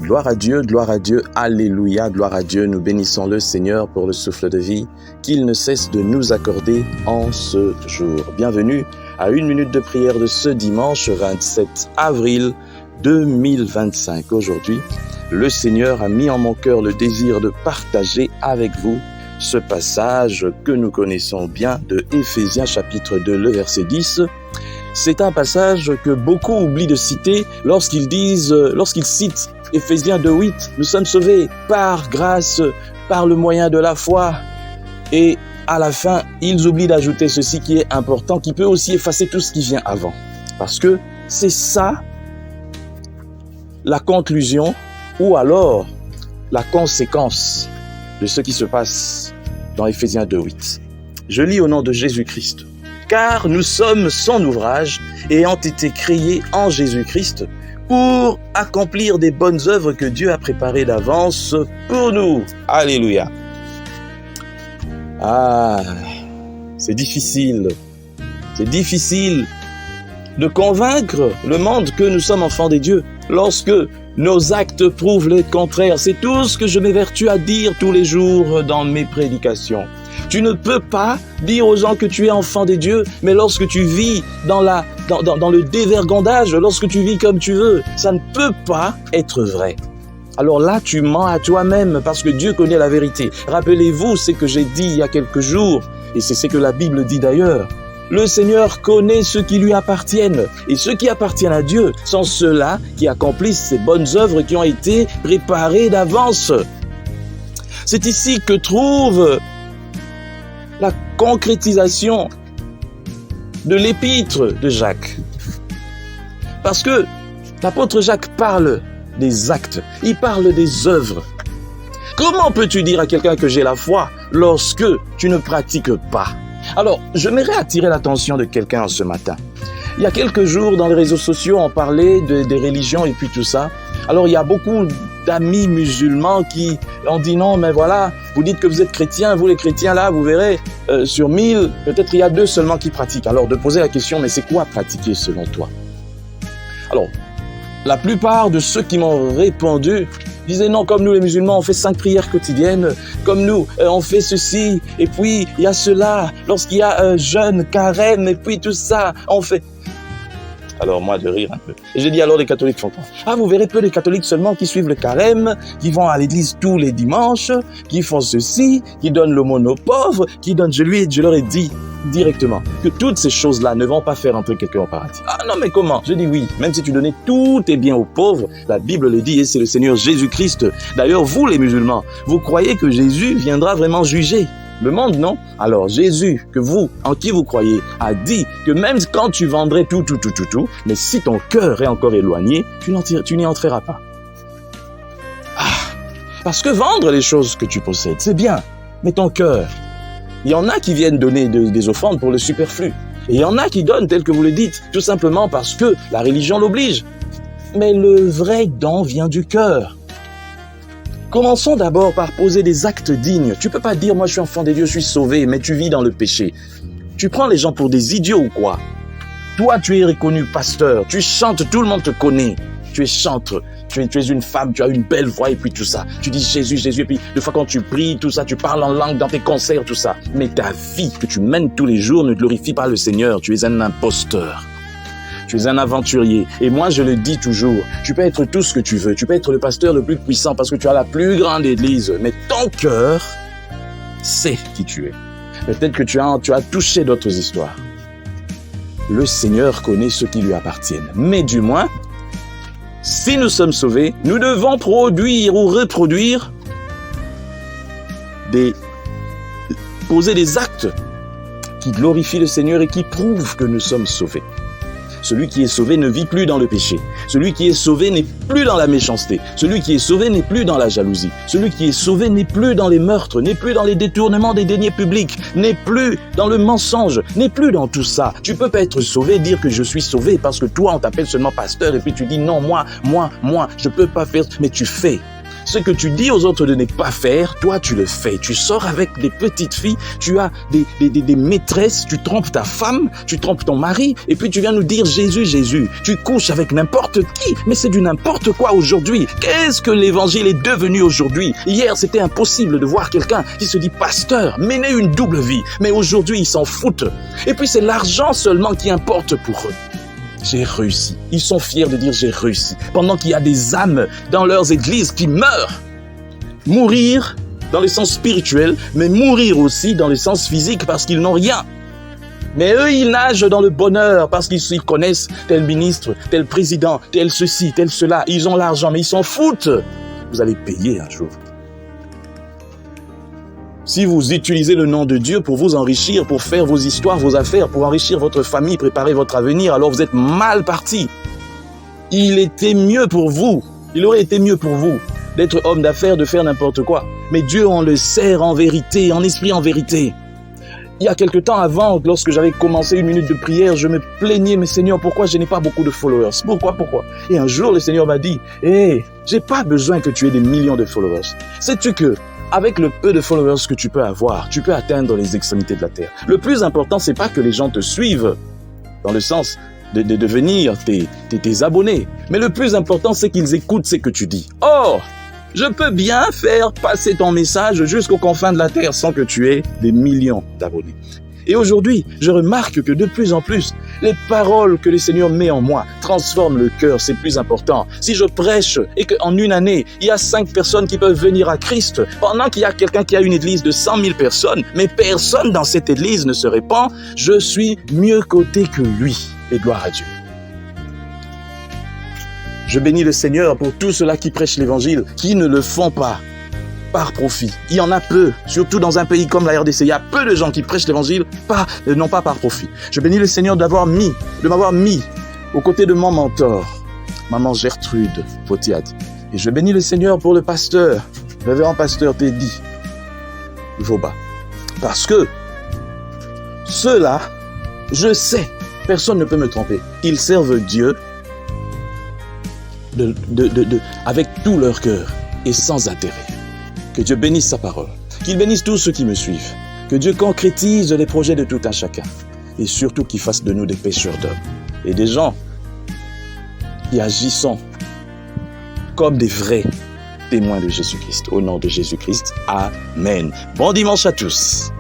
Gloire à Dieu, alléluia, gloire à Dieu. Nous bénissons le Seigneur pour le souffle de vie qu'il ne cesse de nous accorder en ce jour. Bienvenue à une minute de prière de ce dimanche 27 avril 2025. Aujourd'hui, le Seigneur a mis en mon cœur le désir de partager avec vous ce passage que nous connaissons bien de Éphésiens chapitre 2, le verset 10. C'est un passage que beaucoup oublient de citer lorsqu'ils citent Éphésiens 2.8, nous sommes sauvés par grâce, par le moyen de la foi. Et à la fin, ils oublient d'ajouter ceci qui est important, qui peut aussi effacer tout ce qui vient avant. Parce que c'est ça la conclusion ou alors la conséquence de ce qui se passe dans Éphésiens 2.8. Je lis au nom de Jésus-Christ. Car nous sommes son ouvrage, ayant été créés en Jésus-Christ, pour accomplir des bonnes œuvres que Dieu a préparées d'avance pour nous. Alléluia. C'est difficile de convaincre le monde que nous sommes enfants des dieux lorsque nos actes prouvent le contraire. C'est tout ce que je m'évertue à dire tous les jours dans mes prédications. Tu ne peux pas dire aux gens que tu es enfant des dieux, mais lorsque tu vis dans le dévergondage, lorsque tu vis comme tu veux, ça ne peut pas être vrai. Alors là, tu mens à toi-même parce que Dieu connaît la vérité. Rappelez-vous ce que j'ai dit il y a quelques jours, et c'est ce que la Bible dit d'ailleurs. Le Seigneur connaît ceux qui lui appartiennent, et ceux qui appartiennent à Dieu sont ceux-là qui accomplissent ces bonnes œuvres qui ont été préparées d'avance. C'est ici que trouve la concrétisation de l'épître de Jacques. Parce que l'apôtre Jacques parle des actes, il parle des œuvres. Comment peux-tu dire à quelqu'un que j'ai la foi lorsque tu ne pratiques pas? Alors, j'aimerais attirer l'attention de quelqu'un ce matin. Il y a quelques jours, dans les réseaux sociaux, on parlait des religions et puis tout ça. Alors, il y a beaucoup d'amis musulmans qui ont dit non, mais voilà, vous dites que vous êtes chrétiens, vous les chrétiens là, vous verrez, sur 1000, peut-être il y a 2 seulement qui pratiquent. Alors, de poser la question, mais c'est quoi pratiquer selon toi? Alors, la plupart de ceux qui m'ont répondu disaient non, comme nous les musulmans, on fait 5 prières quotidiennes, comme nous, on fait ceci, et puis il y a cela, lorsqu'il y a jeûne, carême, et puis tout ça, on fait... Alors moi, de rire un peu. Et j'ai dit alors les catholiques font quoi? Ah, vous verrez peu de catholiques seulement qui suivent le carême, qui vont à l'église tous les dimanches, qui font ceci, qui donnent l'aumône aux pauvres, qui donnent... Je leur ai dit directement que toutes ces choses-là ne vont pas faire entrer quelqu'un au paradis. Ah non, mais comment? Je dis oui, même si tu donnais tous tes biens aux pauvres, la Bible le dit et c'est le Seigneur Jésus-Christ. D'ailleurs, vous les musulmans, vous croyez que Jésus viendra vraiment juger le monde, non? Alors Jésus, en qui vous croyez, a dit que même quand tu vendrais tout, mais si ton cœur est encore éloigné, tu n'y entreras pas. Parce que vendre les choses que tu possèdes, c'est bien, mais ton cœur, il y en a qui viennent donner des offrandes pour le superflu. Et il y en a qui donnent tel que vous le dites, tout simplement parce que la religion l'oblige. Mais le vrai don vient du cœur. Commençons d'abord par poser des actes dignes. Tu peux pas dire, moi je suis enfant des dieux, je suis sauvé, mais tu vis dans le péché. Tu prends les gens pour des idiots ou quoi? Toi, tu es reconnu pasteur, tu chantes, tout le monde te connaît. Tu es chantre, tu es une femme, tu as une belle voix et puis tout ça. Tu dis Jésus, Jésus, et puis des fois quand tu pries, tout ça, tu parles en langue dans tes concerts, tout ça. Mais ta vie que tu mènes tous les jours ne glorifie pas le Seigneur. Tu es un imposteur. Tu es un aventurier. Et moi, je le dis toujours, tu peux être tout ce que tu veux. Tu peux être le pasteur le plus puissant parce que tu as la plus grande église. Mais ton cœur sait qui tu es. Peut-être que tu as touché d'autres histoires. Le Seigneur connaît ceux qui lui appartiennent. Mais du moins, si nous sommes sauvés, nous devons produire ou reproduire poser des actes qui glorifient le Seigneur et qui prouvent que nous sommes sauvés. Celui qui est sauvé ne vit plus dans le péché. Celui qui est sauvé n'est plus dans la méchanceté. Celui qui est sauvé n'est plus dans la jalousie. Celui qui est sauvé n'est plus dans les meurtres, n'est plus dans les détournements des deniers publics, n'est plus dans le mensonge, n'est plus dans tout ça. Tu peux pas être sauvé, dire que je suis sauvé parce que toi, on t'appelle seulement pasteur et puis tu dis non, moi, je peux pas faire, mais tu fais. Ce que tu dis aux autres de ne pas faire, toi tu le fais. Tu sors avec des petites filles, tu as des maîtresses, tu trompes ta femme, tu trompes ton mari, et puis tu viens nous dire Jésus, Jésus. Tu couches avec n'importe qui, mais c'est du n'importe quoi aujourd'hui. Qu'est-ce que l'évangile est devenu aujourd'hui? Hier, c'était impossible de voir quelqu'un qui se dit pasteur, mener une double vie, mais aujourd'hui, ils s'en foutent. Et puis c'est l'argent seulement qui importe pour eux. J'ai réussi. Ils sont fiers de dire j'ai réussi. Pendant qu'il y a des âmes dans leurs églises qui meurent. Mourir dans le sens spirituel, mais mourir aussi dans le sens physique parce qu'ils n'ont rien. Mais eux, ils nagent dans le bonheur parce qu'ils connaissent tel ministre, tel président, tel ceci, tel cela. Ils ont l'argent, mais ils s'en foutent. Vous allez payer un jour. Si vous utilisez le nom de Dieu pour vous enrichir, pour faire vos histoires, vos affaires, pour enrichir votre famille, préparer votre avenir, alors vous êtes mal parti. Il était mieux pour vous, il aurait été mieux pour vous d'être homme d'affaires, de faire n'importe quoi. Mais Dieu, on le sert en vérité, en esprit en vérité. Il y a quelque temps avant, lorsque j'avais commencé une minute de prière, je me plaignais, mais Seigneur, pourquoi je n'ai pas beaucoup de followers? Pourquoi? Et un jour, le Seigneur m'a dit, j'ai pas besoin que tu aies des millions de followers. Sais-tu que avec le peu de followers que tu peux avoir, tu peux atteindre les extrémités de la terre. Le plus important, c'est pas que les gens te suivent, dans le sens de devenir tes abonnés. Mais le plus important, c'est qu'ils écoutent ce que tu dis. Or, je peux bien faire passer ton message jusqu'aux confins de la terre sans que tu aies des millions d'abonnés. Et aujourd'hui, je remarque que de plus en plus, les paroles que le Seigneur met en moi transforment le cœur, c'est plus important. Si je prêche et qu'en une année, il y a 5 personnes qui peuvent venir à Christ, pendant qu'il y a quelqu'un qui a une église de 100 000 personnes, mais personne dans cette église ne se répand, je suis mieux coté que lui. Et gloire à Dieu. Je bénis le Seigneur pour tous ceux-là qui prêchent l'évangile, qui ne le font pas par profit. Il y en a peu, surtout dans un pays comme la RDC. Il y a peu de gens qui prêchent l'évangile, non pas par profit. Je bénis le Seigneur de m'avoir mis aux côtés de mon mentor, maman Gertrude Potiad. Et je bénis le Seigneur pour le pasteur, révérend pasteur Teddy Voba. Parce que ceux-là, je sais, personne ne peut me tromper. Ils servent Dieu avec tout leur cœur et sans intérêt. Que Dieu bénisse sa parole, qu'il bénisse tous ceux qui me suivent, que Dieu concrétise les projets de tout un chacun, et surtout qu'il fasse de nous des pêcheurs d'hommes, et des gens qui agissons comme des vrais témoins de Jésus-Christ. Au nom de Jésus-Christ, Amen. Bon dimanche à tous.